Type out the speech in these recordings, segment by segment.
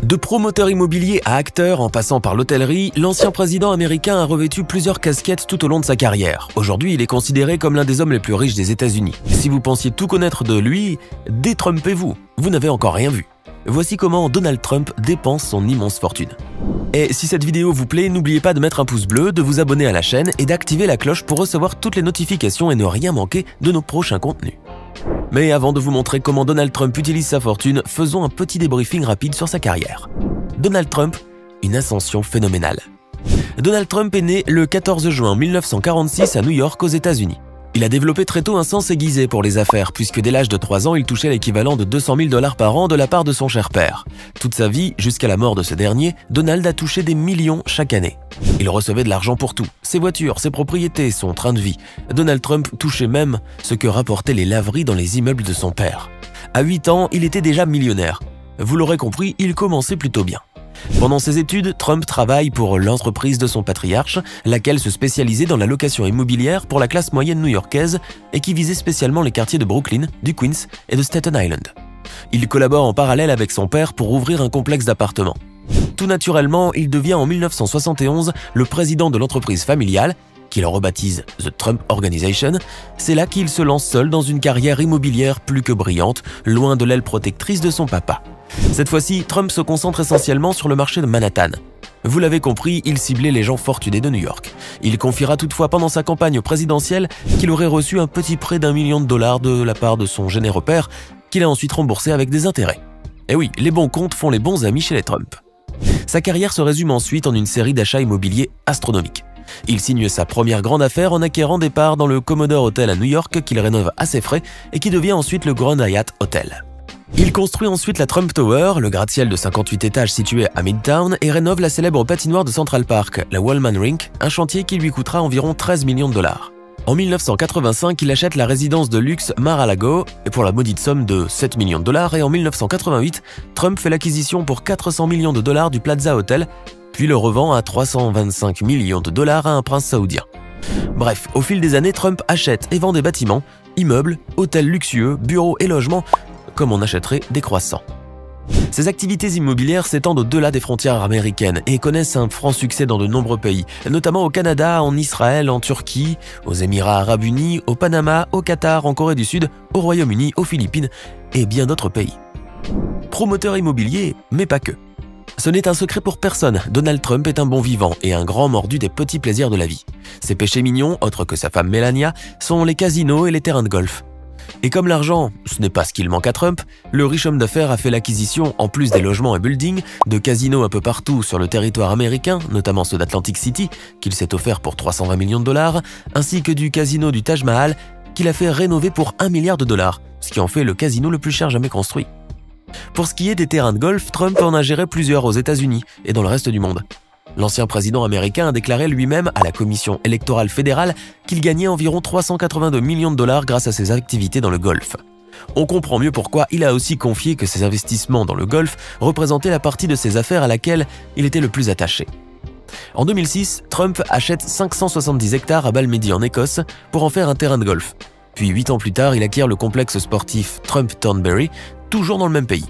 De promoteur immobilier à acteur en passant par l'hôtellerie, l'ancien président américain a revêtu plusieurs casquettes tout au long de sa carrière. Aujourd'hui, il est considéré comme l'un des hommes les plus riches des États-Unis. Si vous pensiez tout connaître de lui, détrompez-vous, vous n'avez encore rien vu. Voici comment Donald Trump dépense son immense fortune. Et si cette vidéo vous plaît, n'oubliez pas de mettre un pouce bleu, de vous abonner à la chaîne et d'activer la cloche pour recevoir toutes les notifications et ne rien manquer de nos prochains contenus. Mais avant de vous montrer comment Donald Trump utilise sa fortune, faisons un petit débriefing rapide sur sa carrière. Donald Trump, une ascension phénoménale. Donald Trump est né le 14 juin 1946 à New York aux États-Unis. Il a développé très tôt un sens aiguisé pour les affaires, puisque dès l'âge de 3 ans, il touchait l'équivalent de 200 000 $ par an de la part de son cher père. Toute sa vie, jusqu'à la mort de ce dernier, Donald a touché des millions chaque année. Il recevait de l'argent pour tout, ses voitures, ses propriétés, son train de vie. Donald Trump touchait même ce que rapportaient les laveries dans les immeubles de son père. À 8 ans, il était déjà millionnaire. Vous l'aurez compris, il commençait plutôt bien. Pendant ses études, Trump travaille pour l'entreprise de son patriarche, laquelle se spécialisait dans la location immobilière pour la classe moyenne new-yorkaise et qui visait spécialement les quartiers de Brooklyn, du Queens et de Staten Island. Il collabore en parallèle avec son père pour ouvrir un complexe d'appartements. Tout naturellement, il devient en 1971 le président de l'entreprise familiale, qu'il rebaptise The Trump Organization. C'est là qu'il se lance seul dans une carrière immobilière plus que brillante, loin de l'aile protectrice de son papa. Cette fois-ci, Trump se concentre essentiellement sur le marché de Manhattan. Vous l'avez compris, il ciblait les gens fortunés de New York. Il confiera toutefois pendant sa campagne présidentielle qu'il aurait reçu un petit prêt d'1 million de $ de la part de son généreux père, qu'il a ensuite remboursé avec des intérêts. Et oui, les bons comptes font les bons amis chez les Trump. Sa carrière se résume ensuite en une série d'achats immobiliers astronomiques. Il signe sa première grande affaire en acquérant des parts dans le Commodore Hotel à New York qu'il rénove à ses frais et qui devient ensuite le Grand Hyatt Hotel. Il construit ensuite la Trump Tower, le gratte-ciel de 58 étages situé à Midtown, et rénove la célèbre patinoire de Central Park, la Wallman Rink, un chantier qui lui coûtera environ 13 millions de $. En 1985, il achète la résidence de luxe Mar-a-Lago pour la maudite somme de 7 millions de $, et en 1988, Trump fait l'acquisition pour 400 millions de $ du Plaza Hotel, puis le revend à 325 millions de $ à un prince saoudien. Bref, au fil des années, Trump achète et vend des bâtiments, immeubles, hôtels luxueux, bureaux et logements, comme on achèterait des croissants. Ses activités immobilières s'étendent au-delà des frontières américaines et connaissent un franc succès dans de nombreux pays, notamment au Canada, en Israël, en Turquie, aux Émirats Arabes Unis, au Panama, au Qatar, en Corée du Sud, au Royaume-Uni, aux Philippines et bien d'autres pays. Promoteur immobilier, mais pas que. Ce n'est un secret pour personne, Donald Trump est un bon vivant et un grand mordu des petits plaisirs de la vie. Ses péchés mignons, autres que sa femme Melania, sont les casinos et les terrains de golf. Et comme l'argent, ce n'est pas ce qu'il manque à Trump, le riche homme d'affaires a fait l'acquisition, en plus des logements et buildings, de casinos un peu partout sur le territoire américain, notamment ceux d'Atlantic City, qu'il s'est offert pour 320 millions de $, ainsi que du casino du Taj Mahal, qu'il a fait rénover pour 1 milliard de $, ce qui en fait le casino le plus cher jamais construit. Pour ce qui est des terrains de golf, Trump en a géré plusieurs aux États-Unis et dans le reste du monde. L'ancien président américain a déclaré lui-même à la Commission électorale fédérale qu'il gagnait environ 382 millions de $ grâce à ses activités dans le golf. On comprend mieux pourquoi il a aussi confié que ses investissements dans le golf représentaient la partie de ses affaires à laquelle il était le plus attaché. En 2006, Trump achète 570 hectares à Balmedy en Écosse pour en faire un terrain de golf. Puis 8 ans plus tard, il acquiert le complexe sportif Trump Thornbury, toujours dans le même pays.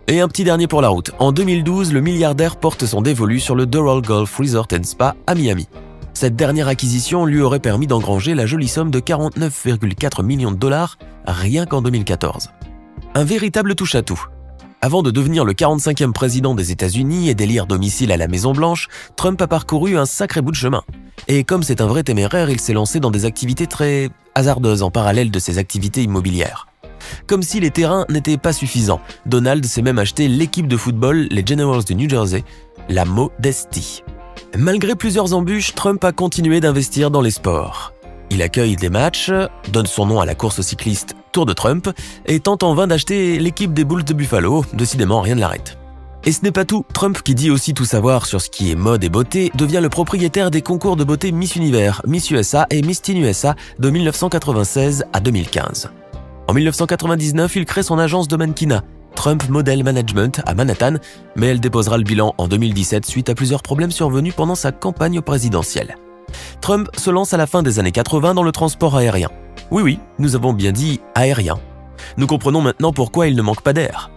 Et un petit dernier pour la route. En 2012, le milliardaire porte son dévolu sur le Doral Golf Resort & Spa à Miami. Cette dernière acquisition lui aurait permis d'engranger la jolie somme de 49,4 millions de $, rien qu'en 2014. Un véritable touche-à-tout. Avant de devenir le 45e président des États-Unis et d'élire domicile à la Maison-Blanche, Trump a parcouru un sacré bout de chemin. Et comme c'est un vrai téméraire, il s'est lancé dans des activités très hasardeuses en parallèle de ses activités immobilières. Comme si les terrains n'étaient pas suffisants, Donald s'est même acheté l'équipe de football, les Generals du New Jersey, la modestie. Malgré plusieurs embûches, Trump a continué d'investir dans les sports. Il accueille des matchs, donne son nom à la course cycliste Tour de Trump et tente en vain d'acheter l'équipe des Bulls de Buffalo, décidément rien ne l'arrête. Et ce n'est pas tout, Trump, qui dit aussi tout savoir sur ce qui est mode et beauté, devient le propriétaire des concours de beauté Miss Univers, Miss USA et Miss Teen USA de 1996 à 2015. En 1999, il crée son agence de mannequinat, Trump Model Management à Manhattan, mais elle déposera le bilan en 2017 suite à plusieurs problèmes survenus pendant sa campagne présidentielle. Trump se lance à la fin des années 80 dans le transport aérien. Oui, nous avons bien dit aérien. Nous comprenons maintenant pourquoi il ne manque pas d'air.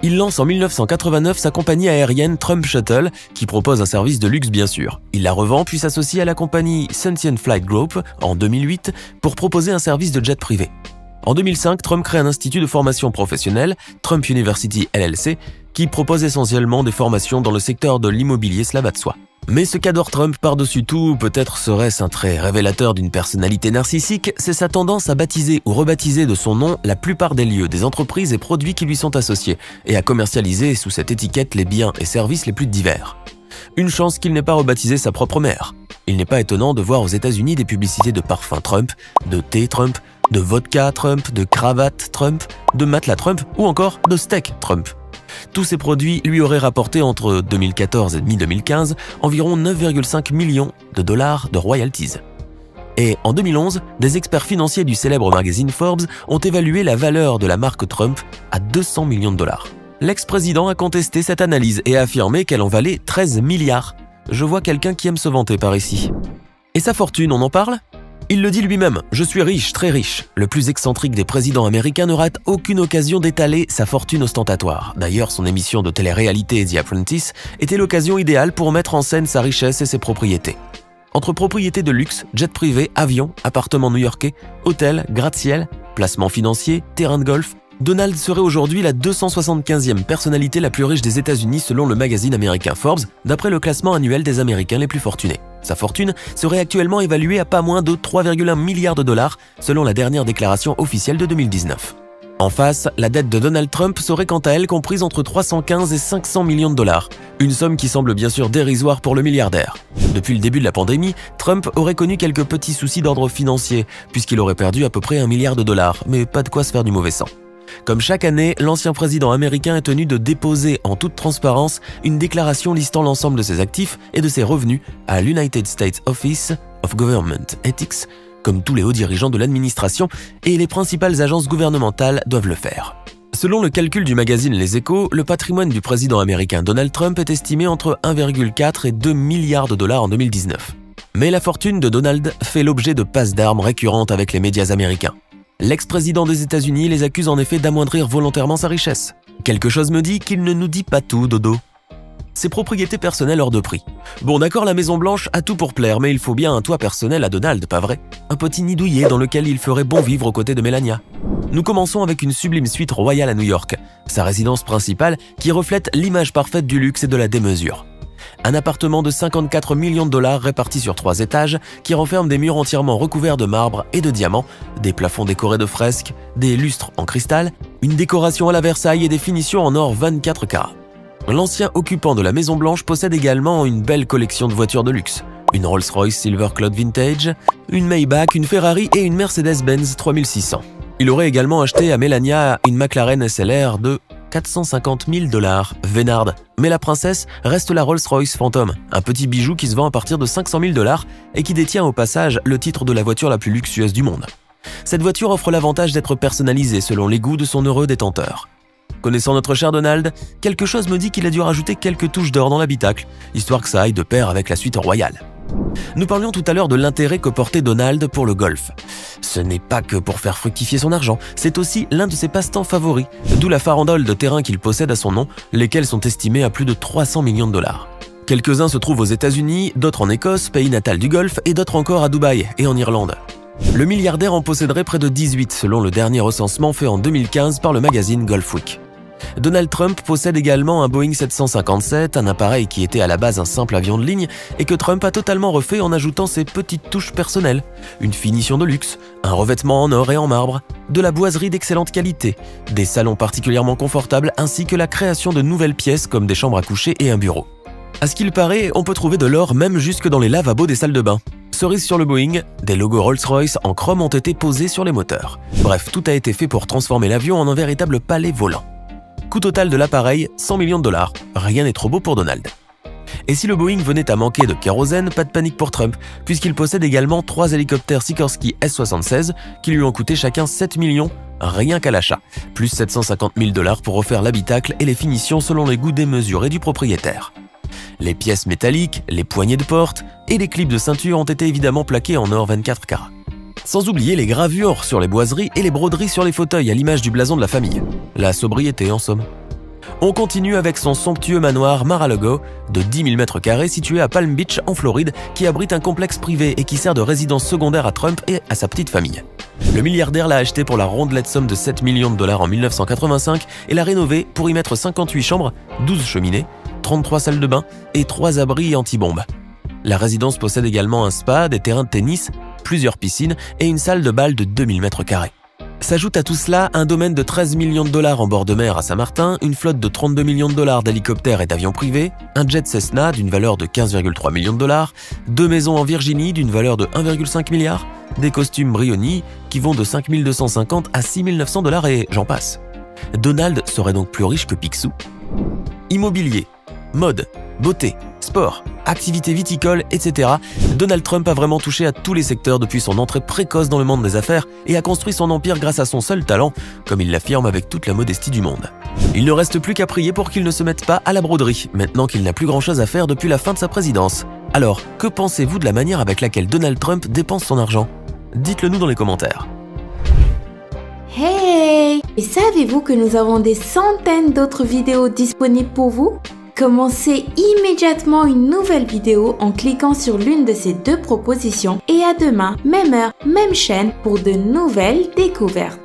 Il lance en 1989 sa compagnie aérienne Trump Shuttle, qui propose un service de luxe bien sûr. Il la revend puis s'associe à la compagnie Sentient Flight Group en 2008 pour proposer un service de jet privé. En 2005, Trump crée un institut de formation professionnelle, Trump University LLC, qui propose essentiellement des formations dans le secteur de l'immobilier, cela va de soi. Mais ce qu'adore Trump par-dessus tout, peut-être serait-ce un trait révélateur d'une personnalité narcissique, c'est sa tendance à baptiser ou rebaptiser de son nom la plupart des lieux, des entreprises et produits qui lui sont associés, et à commercialiser sous cette étiquette les biens et services les plus divers. Une chance qu'il n'ait pas rebaptisé sa propre mère. Il n'est pas étonnant de voir aux États-Unis des publicités de parfums Trump, de thé Trump, de vodka Trump, de cravate Trump, de matelas Trump ou encore de steak Trump. Tous ces produits lui auraient rapporté entre 2014 et mi-2015 environ 9,5 millions de dollars de royalties. Et en 2011, des experts financiers du célèbre magazine Forbes ont évalué la valeur de la marque Trump à 200 millions de dollars. L'ex-président a contesté cette analyse et a affirmé qu'elle en valait 13 milliards. Je vois quelqu'un qui aime se vanter par ici. Et sa fortune, on en parle ? Il le dit lui-même, « Je suis riche, très riche ». Le plus excentrique des présidents américains ne rate aucune occasion d'étaler sa fortune ostentatoire. D'ailleurs, son émission de télé-réalité The Apprentice était l'occasion idéale pour mettre en scène sa richesse et ses propriétés. Entre propriétés de luxe, jets privés, avions, appartements new-yorkais, hôtels, gratte-ciel, placements financiers, terrains de golf, Donald serait aujourd'hui la 275e personnalité la plus riche des États-Unis selon le magazine américain Forbes, d'après le classement annuel des Américains les plus fortunés. Sa fortune serait actuellement évaluée à pas moins de 3,1 milliards de dollars selon la dernière déclaration officielle de 2019. En face, la dette de Donald Trump serait quant à elle comprise entre 315 et 500 millions de dollars, une somme qui semble bien sûr dérisoire pour le milliardaire. Depuis le début de la pandémie, Trump aurait connu quelques petits soucis d'ordre financier, puisqu'il aurait perdu à peu près 1 milliard de dollars, mais pas de quoi se faire du mauvais sang. Comme chaque année, l'ancien président américain est tenu de déposer en toute transparence une déclaration listant l'ensemble de ses actifs et de ses revenus à l'United States Office of Government Ethics, comme tous les hauts dirigeants de l'administration, et les principales agences gouvernementales doivent le faire. Selon le calcul du magazine Les Échos, le patrimoine du président américain Donald Trump est estimé entre 1,4 et 2 milliards de dollars en 2019. Mais la fortune de Donald fait l'objet de passes d'armes récurrentes avec les médias américains. L'ex-président des États-Unis les accuse en effet d'amoindrir volontairement sa richesse. Quelque chose me dit qu'il ne nous dit pas tout, Dodo. Ses propriétés personnelles hors de prix. Bon d'accord, la Maison-Blanche a tout pour plaire, mais il faut bien un toit personnel à Donald, pas vrai? Un petit nid douillet dans lequel il ferait bon vivre aux côtés de Melania. Nous commençons avec une sublime suite royale à New York, sa résidence principale qui reflète l'image parfaite du luxe et de la démesure. Un appartement de 54 millions de dollars réparti sur 3 étages qui renferme des murs entièrement recouverts de marbre et de diamants, des plafonds décorés de fresques, des lustres en cristal, une décoration à la Versailles et des finitions en or 24 carats. L'ancien occupant de la Maison-Blanche possède également une belle collection de voitures de luxe. Une Rolls-Royce Silver Cloud Vintage, une Maybach, une Ferrari et une Mercedes-Benz 3600. Il aurait également acheté à Melania une McLaren SLR de 450 000 dollars, vénarde. Mais la princesse reste la Rolls-Royce Phantom, un petit bijou qui se vend à partir de 500 000 dollars et qui détient au passage le titre de la voiture la plus luxueuse du monde. Cette voiture offre l'avantage d'être personnalisée selon les goûts de son heureux détenteur. Connaissant notre cher Donald, quelque chose me dit qu'il a dû rajouter quelques touches d'or dans l'habitacle, histoire que ça aille de pair avec la suite royale. Nous parlions tout à l'heure de l'intérêt que portait Donald pour le golf. Ce n'est pas que pour faire fructifier son argent, c'est aussi l'un de ses passe-temps favoris, d'où la farandole de terrains qu'il possède à son nom, lesquels sont estimés à plus de 300 millions de dollars. Quelques-uns se trouvent aux États-Unis, d'autres en Écosse, pays natal du golf, et d'autres encore à Dubaï et en Irlande. Le milliardaire en posséderait près de 18 selon le dernier recensement fait en 2015 par le magazine Golf Week. Donald Trump possède également un Boeing 757, un appareil qui était à la base un simple avion de ligne et que Trump a totalement refait en ajoutant ses petites touches personnelles, une finition de luxe, un revêtement en or et en marbre, de la boiserie d'excellente qualité, des salons particulièrement confortables ainsi que la création de nouvelles pièces comme des chambres à coucher et un bureau. À ce qu'il paraît, on peut trouver de l'or même jusque dans les lavabos des salles de bain. Cerise sur le Boeing, des logos Rolls-Royce en chrome ont été posés sur les moteurs. Bref, tout a été fait pour transformer l'avion en un véritable palais volant. Coût total de l'appareil, 100 millions de dollars. Rien n'est trop beau pour Donald. Et si le Boeing venait à manquer de kérosène, pas de panique pour Trump, puisqu'il possède également 3 hélicoptères Sikorsky S-76 qui lui ont coûté chacun 7 millions rien qu'à l'achat, plus 750 000 dollars pour refaire l'habitacle et les finitions selon les goûts démesurés du propriétaire. Les pièces métalliques, les poignées de porte et les clips de ceinture ont été évidemment plaqués en or 24 carats. Sans oublier les gravures sur les boiseries et les broderies sur les fauteuils à l'image du blason de la famille. La sobriété en somme. On continue avec son somptueux manoir Mar-a-Lago de 10 000 m² situé à Palm Beach en Floride qui abrite un complexe privé et qui sert de résidence secondaire à Trump et à sa petite famille. Le milliardaire l'a acheté pour la rondelette somme de 7 millions de dollars en 1985 et l'a rénové pour y mettre 58 chambres, 12 cheminées, 33 salles de bain et 3 abris anti-bombes. La résidence possède également un spa, des terrains de tennis, plusieurs piscines et une salle de bal de 2000 m². S'ajoute à tout cela un domaine de 13 millions de dollars en bord de mer à Saint-Martin, une flotte de 32 millions de dollars d'hélicoptères et d'avions privés, un jet Cessna d'une valeur de 15,3 millions de dollars, 2 maisons en Virginie d'une valeur de 1,5 milliard, des costumes Brioni qui vont de 5 250 à 6 900 dollars et j'en passe. Donald serait donc plus riche que Picsou. Immobilier, mode, beauté, sport, activités viticoles, etc. Donald Trump a vraiment touché à tous les secteurs depuis son entrée précoce dans le monde des affaires et a construit son empire grâce à son seul talent, comme il l'affirme avec toute la modestie du monde. Il ne reste plus qu'à prier pour qu'il ne se mette pas à la broderie, maintenant qu'il n'a plus grand-chose à faire depuis la fin de sa présidence. Alors, que pensez-vous de la manière avec laquelle Donald Trump dépense son argent? Dites-le nous dans les commentaires. Hey! Et savez-vous que nous avons des centaines d'autres vidéos disponibles pour vous? Commencez immédiatement une nouvelle vidéo en cliquant sur l'une de ces deux propositions et à demain, même heure, même chaîne pour de nouvelles découvertes.